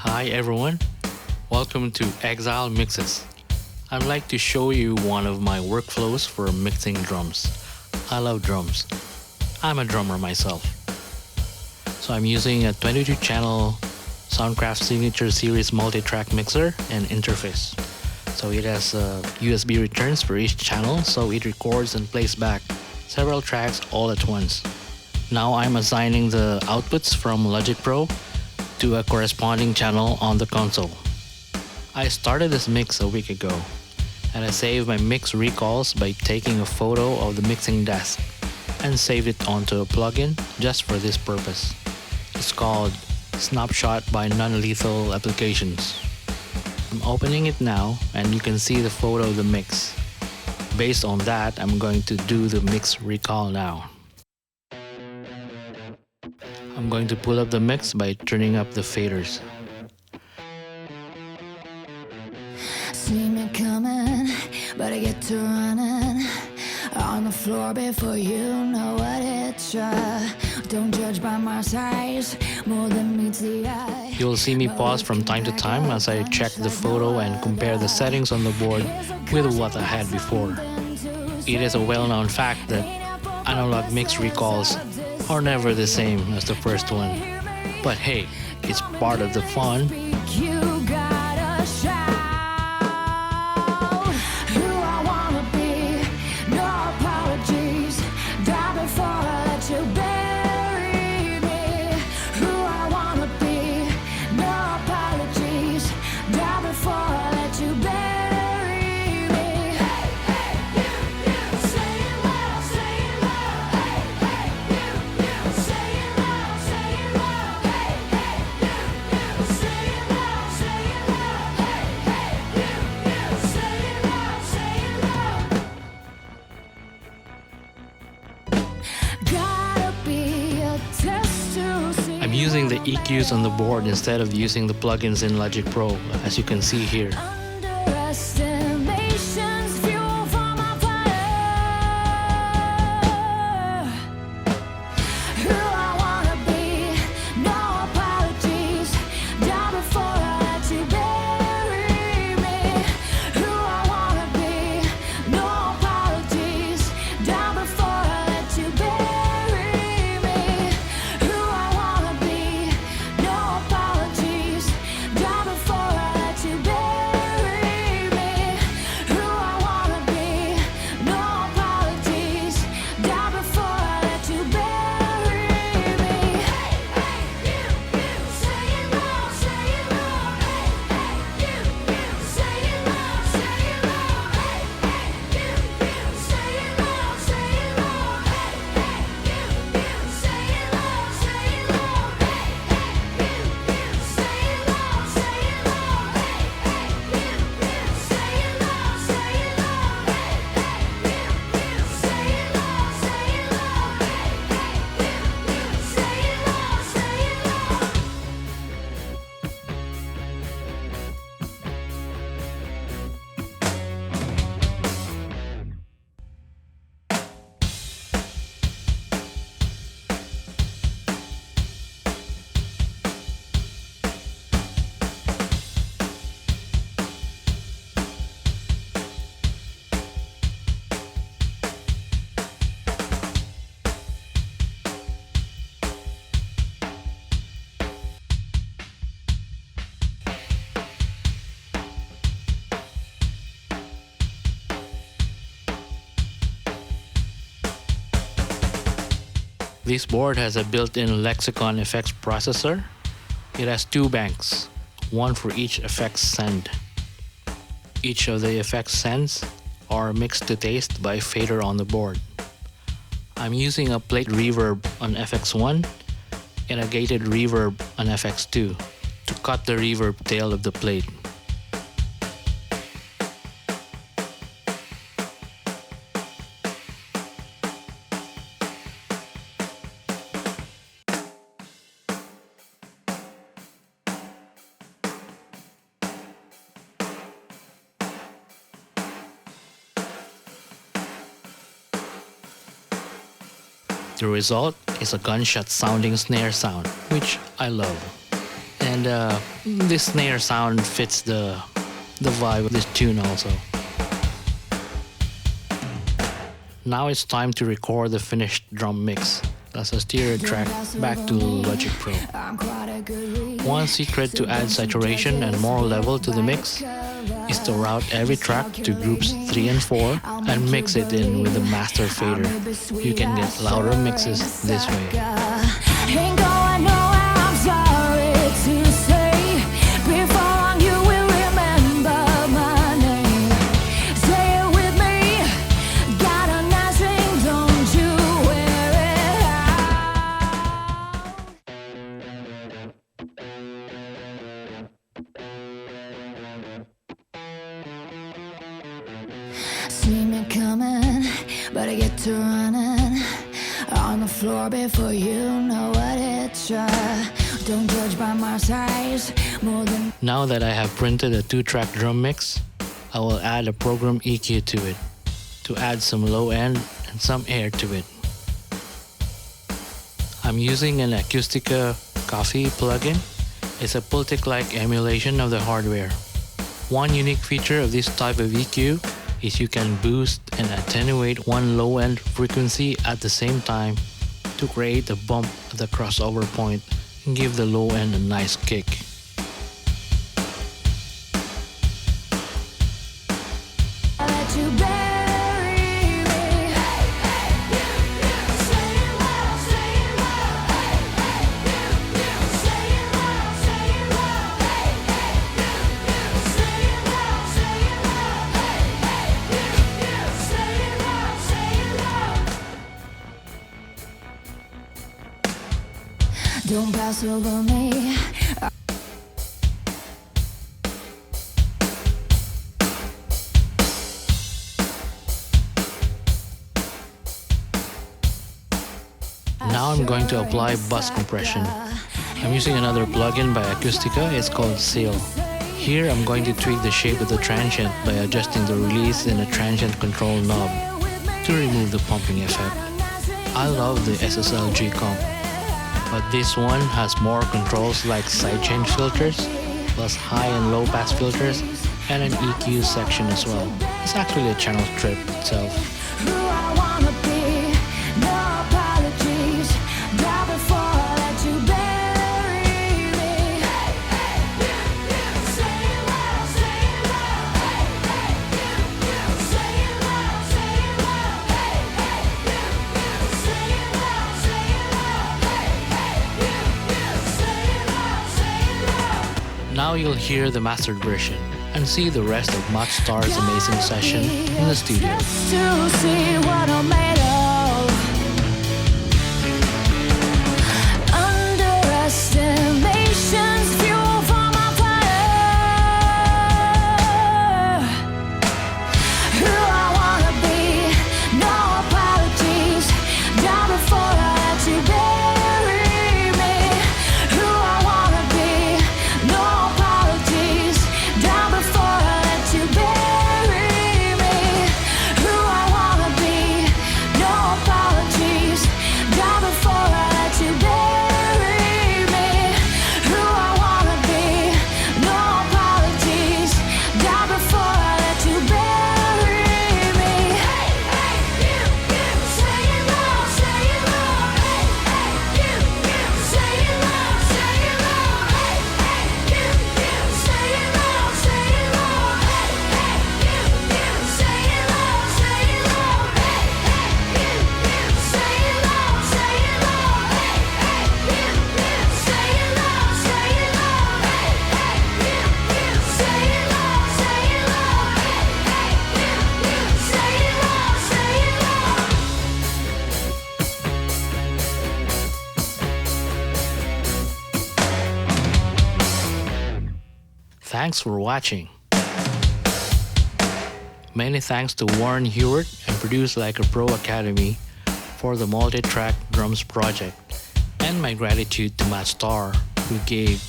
Hi everyone, welcome to Exile Mixes. I'd like to show you one of my workflows for mixing drums. I love drums. I'm a drummer myself. So I'm using a 22 channel Soundcraft Signature series multi-track mixer and interface. So it has USB returns for each channel, so it records and plays back several tracks all at once. Now I'm assigning the outputs from Logic Pro to a corresponding channel on the console. I started this mix a week ago, and I saved my mix recalls by taking a photo of the mixing desk and saved it onto a plugin just for this purpose. It's called Snapshot by Non-Lethal Applications. I'm opening it now and you can see the photo of the mix. Based on that, I'm going to do the mix recall now. I'm going to pull up the mix by turning up the faders. See me coming, but I get to running on the floor before you know what it's. Don't judge by my size, more than meets the eye. You'll see me pause from time to time as I check the photo and compare the settings on the board with what I had before. It is a well-known fact that analog mix recalls are never the same as the first one. But hey, it's part of the fun. I'm using the EQs on the board instead of using the plugins in Logic Pro, as you can see here. This board has a built-in Lexicon effects processor. It has two banks, one for each effects send. Each of the effects sends are mixed to taste by fader on the board. I'm using a plate reverb on FX1 and a gated reverb on FX2 to cut the reverb tail of the plate. The result is a gunshot sounding snare sound, which I love. And this snare sound fits the vibe of this tune also. Now it's time to record the finished drum mix. Let's steer a track back to Logic Pro. One secret to add saturation and more level to the mix is to route every track to groups 3 and 4 and mix it in with the master fader. You can get louder mixes this way. See me coming, but I get to running on the floor before you know what it's. Don't judge by my size more than. Now that I have printed a 2-track drum mix, I will add a program EQ to it to add some low end and some air to it. I'm using an Acoustica Coffee plugin. It's a Pultic-like emulation of the hardware. One unique feature of this type of EQ is you can boost and attenuate one low-end frequency at the same time to create a bump at the crossover point and give the low end a nice kick. Don't pass over me. Now I'm going to apply bus compression. I'm using another plugin by Acoustica, it's called Seal. Here I'm going to tweak the shape of the transient by adjusting the release in a transient control knob to remove the pumping effect. I love the SSL-G comp, but this one has more controls like sidechain filters, plus high and low pass filters, and an EQ section as well. It's actually a channel strip itself. Now you'll hear the mastered version and see the rest of Matt Starr's amazing session in the studio. Just to see what I'm made of. Underestimation's fuel for my fire. Who I wanna be, no apologies. Die before I let you bury me. Who I wanna be, no apologies. Die before I let you bury me. Who I wanna be, no apologies. Die before I let you bury me. Who I wanna be, no apologies. Die before I let you bury me. Hey, hey, you, say it loud, say it loud. Hey, hey, you, say it loud, say it loud. Hey, hey, you, say it loud, say it loud. Hey, hey, you, say it loud, say it loud. Hey, hey, you, say it loud, say it loud. Hey, hey, you, say it loud, say it loud. Hey, hey, you, say it loud, say it loud. Hey, hey, you, say it loud, say it loud. Thanks for watching. Many thanks to Warren Huart and Produce Like a Pro Academy for the multi-track drums project, and my gratitude to Matt Starr, who gave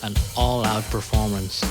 an all-out performance.